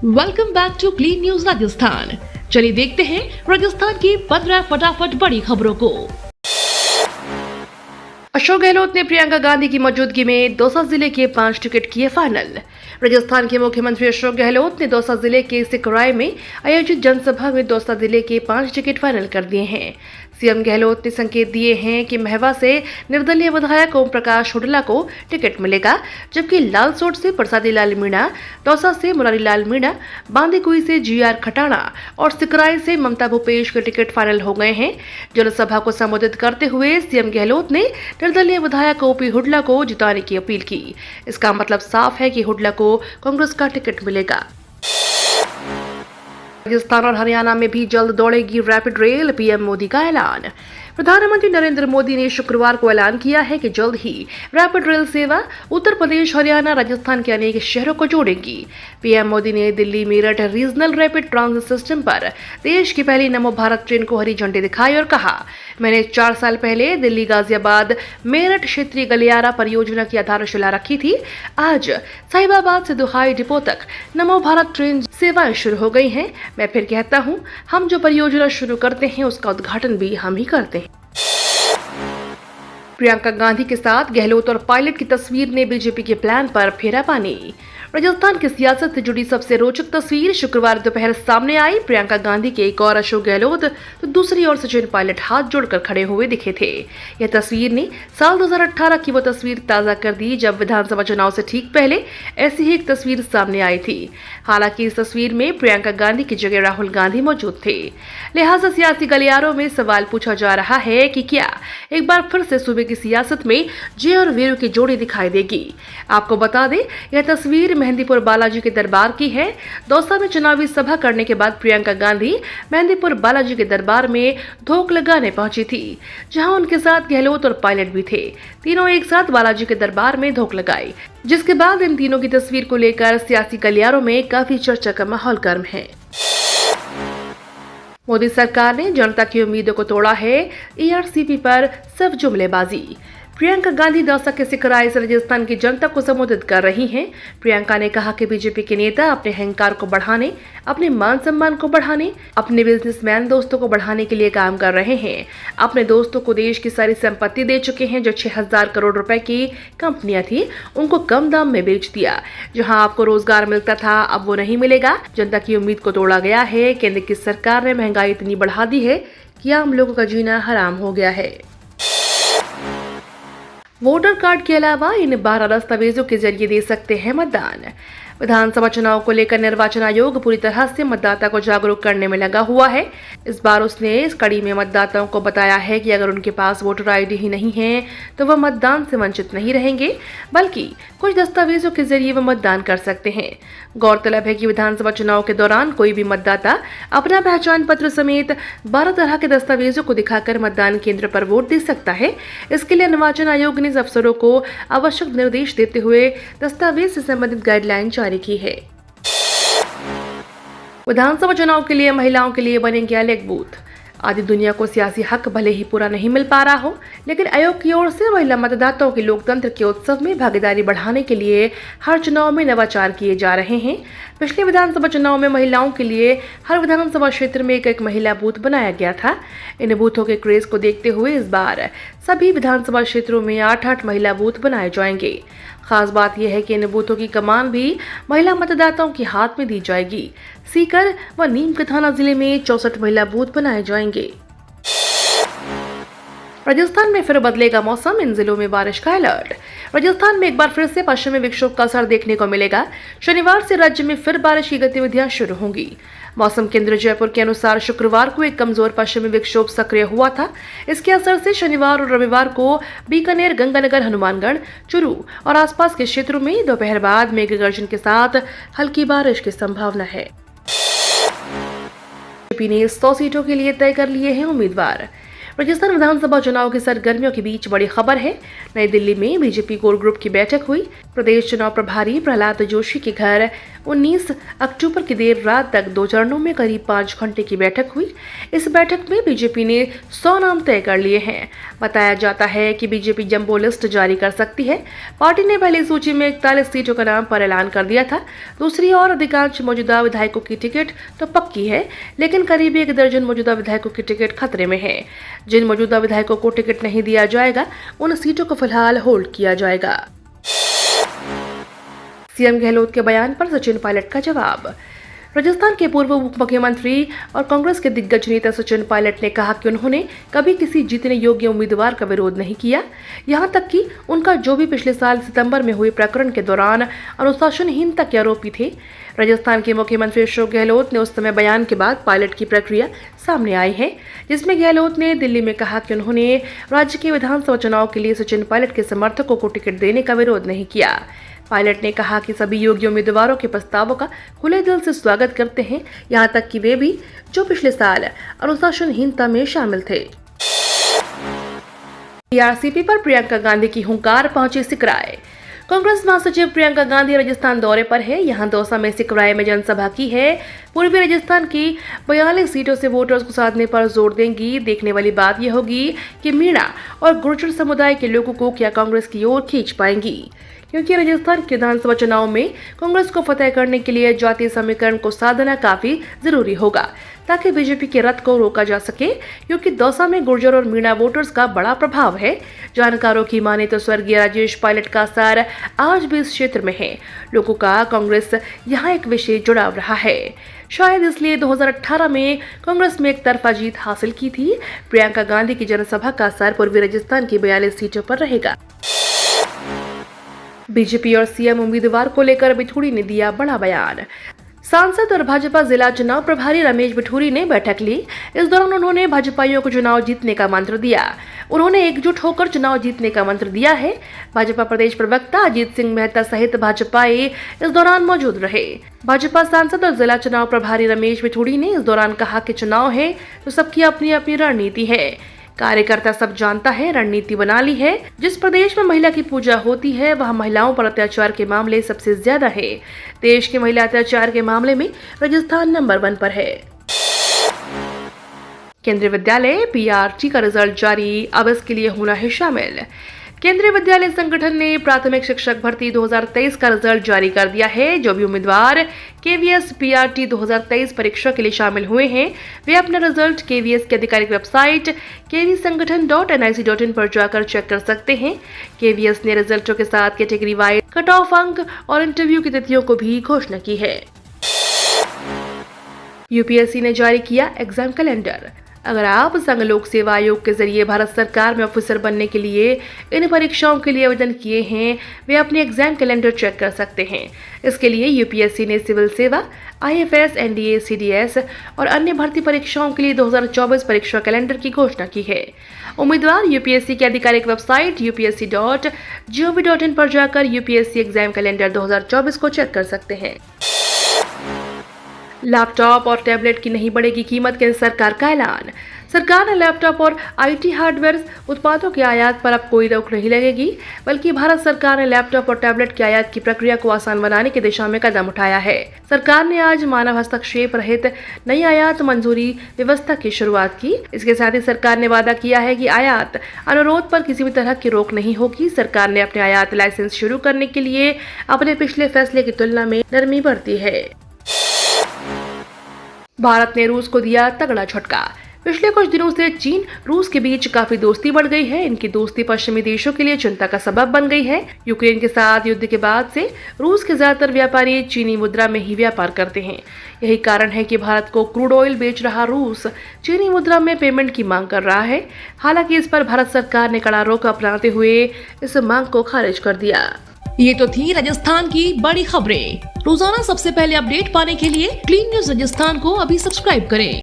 Welcome back to clean news Rajasthan. चलिए देखते हैं राजस्थान की 15 फटाफट बड़ी खबरों को। अशोक गहलोत ने प्रियंका गांधी की मौजूदगी में दौसा जिले के 5 टिकट किए फाइनल। राजस्थान के मुख्यमंत्री अशोक गहलोत ने दौसा जिले के सिकराय में आयोजित जनसभा में दौसा जिले के 5 टिकट फाइनल कर दिए हैं। सीएम गहलोत ने संकेत दिए हैं कि महवा से निर्दलीय विधायक ओम प्रकाश हुडला को टिकट मिलेगा, जबकि लालसोट से प्रसादी लाल मीणा, दौसा से मुरारी लाल मीणा, बांदीकुई से जीआर खटाणा और सिकराय से ममता भूपेश के टिकट फाइनल हो गए हैं। जनसभा को संबोधित करते हुए सीएम गहलोत ने निर्दलीय विधायक ओपी हुडला को जिताने की अपील की। इसका मतलब साफ है कि हुडला को कांग्रेस का टिकट मिलेगा। राजस्थान और हरियाणा में भी जल्द दौड़ेगी रैपिड रेल, पीएम मोदी का ऐलान। प्रधानमंत्री नरेंद्र मोदी ने शुक्रवार को ऐलान किया है कि जल्द ही रैपिड रेल सेवा उत्तर प्रदेश, हरियाणा, राजस्थान के अनेक शहरों को जोड़ेगी। पीएम मोदी ने Delhi Meerut regional rapid transit system पर देश की पहली नमो भारत ट्रेन को हरी झंडी दिखाई और कहा, मैंने 4 साल पहले दिल्ली गाजियाबाद मेरठ क्षेत्रीय गलियारा परियोजना की आधारशिला रखी थी। आज साहिबाबाद से दुहाई डिपो तक नमो भारत ट्रेन सेवाएं शुरू हो गई हैं। मैं फिर कहता हूं, हम जो परियोजना शुरू करते हैं उसका उद्घाटन भी हम ही करते हैं। प्रियंका गांधी के साथ गहलोत और पायलट की तस्वीर ने बीजेपी के प्लान पर फेरा पानी। राजस्थान की सियासत से जुड़ी सबसे रोचक तस्वीर शुक्रवार दोपहर सामने आई। प्रियंका गांधी के एक और अशोक गहलोत तो दूसरी ओर सचिन पायलट हाथ जोड़कर खड़े हुए दिखे थे। यह तस्वीर ने साल 2018 की वो तस्वीर ताजा कर दी जब विधानसभा चुनाव से ठीक पहले ऐसी ही एक तस्वीर सामने आई थी। हालांकि इस तस्वीर में प्रियंका गांधी की जगह राहुल गांधी मौजूद थे। लिहाजा सियासी गलियारों में सवाल पूछा जा रहा है कि क्या एक बार फिर से सूबे की सियासत में जय और वीरू की जोड़ी दिखाई देगी। आपको बता दें, यह तस्वीर मेहंदीपुर बालाजी के दरबार की है। दौसा में चुनावी सभा करने के बाद प्रियंका गांधी मेहंदीपुर बालाजी के दरबार में धोख लगाने पहुंची थी, जहां उनके साथ गहलोत और पायलट भी थे। तीनों एक साथ बालाजी के दरबार में धोख लगाई, जिसके बाद इन तीनों की तस्वीर को लेकर सियासी गलियारों में काफी चर्चा का माहौल गर्म है। मोदी सरकार ने जनता की उम्मीदों को तोड़ा है, ईआरसीपी पर सिर्फ जुमलेबाजी। प्रियंका गांधी दौसा के सिकराय से राजस्थान की जनता को संबोधित कर रही हैं। प्रियंका ने कहा कि बीजेपी के नेता अपने अहंकार को बढ़ाने, अपने मान सम्मान को बढ़ाने, अपने बिजनेसमैन दोस्तों को बढ़ाने के लिए काम कर रहे हैं। अपने दोस्तों को देश की सारी संपत्ति दे चुके हैं। जो 6000 करोड़ रुपए की कंपनियां थी उनको कम दाम में बेच दिया। जहां आपको रोजगार मिलता था अब वो नहीं मिलेगा। जनता की उम्मीद को तोड़ा गया है। केंद्र की सरकार ने महंगाई इतनी बढ़ा दी है कि आम लोगों का जीना हराम हो गया है। वोटर कार्ड के अलावा इन 12 दस्तावेजों के जरिए दे सकते हैं मतदान। विधानसभा चुनाव को लेकर निर्वाचन आयोग पूरी तरह से मतदाता को जागरूक करने में लगा हुआ है। इस बार उसने इस कड़ी में मतदाताओं को बताया है कि अगर उनके पास वोटर आईडी ही नहीं है तो वह मतदान से वंचित नहीं रहेंगे, बल्कि कुछ दस्तावेजों के जरिए वह मतदान कर सकते हैं। गौरतलब है कि विधानसभा चुनाव के दौरान कोई भी मतदाता अपना पहचान पत्र समेत 12 तरह के दस्तावेजों को दिखाकर मतदान केंद्र पर वोट दे सकता है। इसके लिए निर्वाचन आयोग ने अफसरों को आवश्यक निर्देश देते हुए दस्तावेज से संबंधित गाइडलाइन जारी की है। विधानसभा चुनाव के लिए महिलाओं के लिए बनेंगे अलग बूथ। आदि दुनिया को सियासी हक भले ही पूरा नहीं मिल पा रहा हो, लेकिन आयोग की ओर से महिला मतदाताओं की लोकतंत्र के उत्सव में भागीदारी बढ़ाने के लिए हर चुनाव में नवाचार किए जा रहे हैं। पिछले विधानसभा चुनाव में महिलाओं के लिए हर विधानसभा क्षेत्र में एक महिला बूथ बनाया गया था। इन बूथों के क्रेज को देखते हुए इस बार सभी विधानसभा क्षेत्रों में 8-8 महिला बूथ बनाए जाएंगे। खास बात यह है कि इन बूथों की कमान भी महिला मतदाताओं के हाथ में दी जाएगी। सीकर व नीम के थाना जिले में 64 महिला बूथ बनाए जाएंगे। राजस्थान में फिर बदलेगा मौसम, इन जिलों में बारिश का अलर्ट। राजस्थान में एक बार फिर से पश्चिमी विक्षोभ का असर देखने को मिलेगा। शनिवार से राज्य में फिर बारिश की गतिविधियां शुरू होंगी। मौसम केंद्र जयपुर के अनुसार शुक्रवार को एक कमजोर पश्चिमी विक्षोभ सक्रिय हुआ था। इसके असर से शनिवार और रविवार को बीकानेर, गंगानगर, हनुमानगढ़, चूरू और आसपास के क्षेत्रों में दोपहर बाद मेघ गर्जन के साथ हल्की बारिश की संभावना है। बीजेपी ने 100 सीटों के लिए तय कर लिए हैं उम्मीदवार। राजस्थान विधानसभा चुनाव की सरगर्मियों के बीच बड़ी खबर है। नई दिल्ली में बीजेपी कोर ग्रुप की बैठक हुई। प्रदेश चुनाव प्रभारी प्रहलाद जोशी के घर 19 अक्टूबर की देर रात तक 2 चरणों में करीब 5 घंटे की बैठक हुई। इस बैठक में बीजेपी ने 100 नाम तय कर लिए हैं। बताया जाता है कि बीजेपी जंबो लिस्ट जारी कर सकती है। पार्टी ने पहली सूची में 41 सीटों का नाम पर ऐलान कर दिया था। दूसरी ओर अधिकांश मौजूदा विधायकों की टिकट तो पक्की है, लेकिन करीब 1 दर्जन मौजूदा विधायकों की टिकट खतरे में है। जिन मौजूदा विधायकों को टिकट नहीं दिया जाएगा, उन सीटों को फिलहाल होल्ड किया जाएगा। सीएम गहलोत के बयान पर सचिन पायलट का जवाब। राजस्थान के पूर्व उप मुख्यमंत्री और कांग्रेस के दिग्गज नेता सचिन पायलट ने कहा कि उन्होंने कभी किसी जीतने योग्य उम्मीदवार का विरोध नहीं किया। यहां तक कि उनका जो भी पिछले साल सितंबर में हुए प्रकरण के दौरान अनुशासनहीनता के आरोपी थे। राजस्थान के मुख्यमंत्री अशोक गहलोत ने उस समय बयान के बाद पायलट की प्रक्रिया सामने आई है, जिसमें गहलोत ने दिल्ली में कहा कि उन्होंने राज्य के विधानसभा चुनाव के लिए सचिन पायलट के समर्थकों को टिकट देने का विरोध नहीं किया। पायलट ने कहा कि सभी योग्य उम्मीदवारों के प्रस्तावों का खुले दिल से स्वागत करते हैं, यहां तक कि वे भी जो पिछले साल अनुशासनहीनता में शामिल थे। टीआरसीपी पर प्रियंका गांधी की हुंकार, पहुंची सिकराय। कांग्रेस महासचिव प्रियंका गांधी राजस्थान दौरे पर है। यहां दौसा में सिकराय में जनसभा की है। पूर्वी राजस्थान की 42 सीटों से वोटर्स को साधने पर जोर देंगी। देखने वाली बात यह होगी कि मीणा और गुर्जर समुदाय के लोगों को क्या कांग्रेस की ओर खींच पाएंगी, क्योंकि राजस्थान के विधानसभा चुनाव में कांग्रेस को फतेह करने के लिए जातीय समीकरण को साधना काफी जरूरी होगा, ताकि बीजेपी के रथ को रोका जा सके, क्योंकि दौसा में गुर्जर और मीणा वोटर्स का बड़ा प्रभाव है। जानकारों की माने तो स्वर्गीय राजेश पायलट का असर आज भी इस क्षेत्र में है। लोगों का कांग्रेस यहाँ एक विशेष जुड़ाव रहा है। शायद इसलिए 2018 में कांग्रेस में एक तरफा जीत हासिल की थी। प्रियंका गांधी की जनसभा का असर पूर्वी राजस्थान की 42 सीटों पर रहेगा। बीजेपी और सीएम उम्मीदवार को लेकर बिठूड़ी ने दिया बड़ा बयान। सांसद और भाजपा जिला चुनाव प्रभारी रमेश बिठूरी ने बैठक ली। इस दौरान उन्होंने भाजपाइयों को चुनाव जीतने का मंत्र दिया। उन्होंने एकजुट होकर चुनाव जीतने का मंत्र दिया है। भाजपा प्रदेश प्रवक्ता अजीत सिंह मेहता सहित भाजपाई इस दौरान मौजूद रहे। भाजपा सांसद और जिला चुनाव प्रभारी रमेश बिठूरी ने इस दौरान कहा कि चुनाव है तो सबकी अपनी अपनी रणनीति है। कार्यकर्ता सब जानता है, रणनीति बना ली है। जिस प्रदेश में महिला की पूजा होती है, वह महिलाओं पर अत्याचार के मामले सबसे ज्यादा है। देश के महिला अत्याचार के मामले में राजस्थान नंबर 1 पर है। केंद्रीय विद्यालय पीआरटी का रिजल्ट जारी, अब इसके लिए होना है शामिल। केंद्रीय विद्यालय संगठन ने प्राथमिक शिक्षक भर्ती 2023 का रिजल्ट जारी कर दिया है। जो भी उम्मीदवार केवीएस पीआरटी 2023 परीक्षा के लिए शामिल हुए हैं, वे अपना रिजल्ट केवीएस की आधिकारिक वेबसाइट kvsangathan.nic.in पर जाकर चेक कर सकते हैं। केवीएस ने रिजल्टों के साथ कैटेगरी वाइज कट ऑफ अंक और इंटरव्यू की तिथियों को भी घोषणा की है। यूपीएससी ने जारी किया एग्जाम कैलेंडर। अगर आप संघ लोक सेवा आयोग के जरिए भारत सरकार में ऑफिसर बनने के लिए इन परीक्षाओं के लिए आवेदन किए हैं, वे अपने एग्जाम कैलेंडर चेक कर सकते हैं। इसके लिए यूपीएससी ने सिविल सेवा, आईएफएस, एनडीए, सीडीएस और अन्य भर्ती परीक्षाओं के लिए 2024 परीक्षा कैलेंडर की घोषणा की है। उम्मीदवार यूपीएससी की आधिकारिक वेबसाइट upsc.gov.in पर जाकर यूपीएससी एग्जाम कैलेंडर 2024 को चेक कर सकते हैं। लैपटॉप और टैबलेट की नहीं बढ़ेगी कीमत, केंद्र सरकार का ऐलान। सरकार ने लैपटॉप और आईटी हार्डवेयर उत्पादों के आयात पर अब कोई रोक नहीं लगेगी, बल्कि भारत सरकार ने लैपटॉप और टैबलेट के आयात की प्रक्रिया को आसान बनाने की दिशा में कदम उठाया है। सरकार ने आज मानव हस्तक्षेप रहित नई आयात मंजूरी व्यवस्था की शुरुआत की। इसके साथ ही सरकार ने वादा किया है कि आयात अनुरोध पर किसी भी तरह की रोक नहीं होगी। सरकार ने अपने आयात लाइसेंस शुरू करने के लिए अपने पिछले फैसले की तुलना में नरमी बरती है। भारत ने रूस को दिया तगड़ा झटका। पिछले कुछ दिनों से चीन रूस के बीच काफी दोस्ती बढ़ गई है। इनकी दोस्ती पश्चिमी देशों के लिए चिंता का सबब बन गई है। यूक्रेन के साथ युद्ध के बाद से रूस के ज्यादातर व्यापारी चीनी मुद्रा में ही व्यापार करते हैं। यही कारण है कि भारत को क्रूड ऑयल बेच रहा रूस चीनी मुद्रा में पेमेंट की मांग कर रहा है। हालांकि इस पर भारत सरकार ने कड़ा रुख अपनाते हुए इस मांग को खारिज कर दिया। ये तो थी राजस्थान की बड़ी खबरें। रोजाना सबसे पहले अपडेट पाने के लिए क्लीन न्यूज राजस्थान को अभी सब्सक्राइब करें।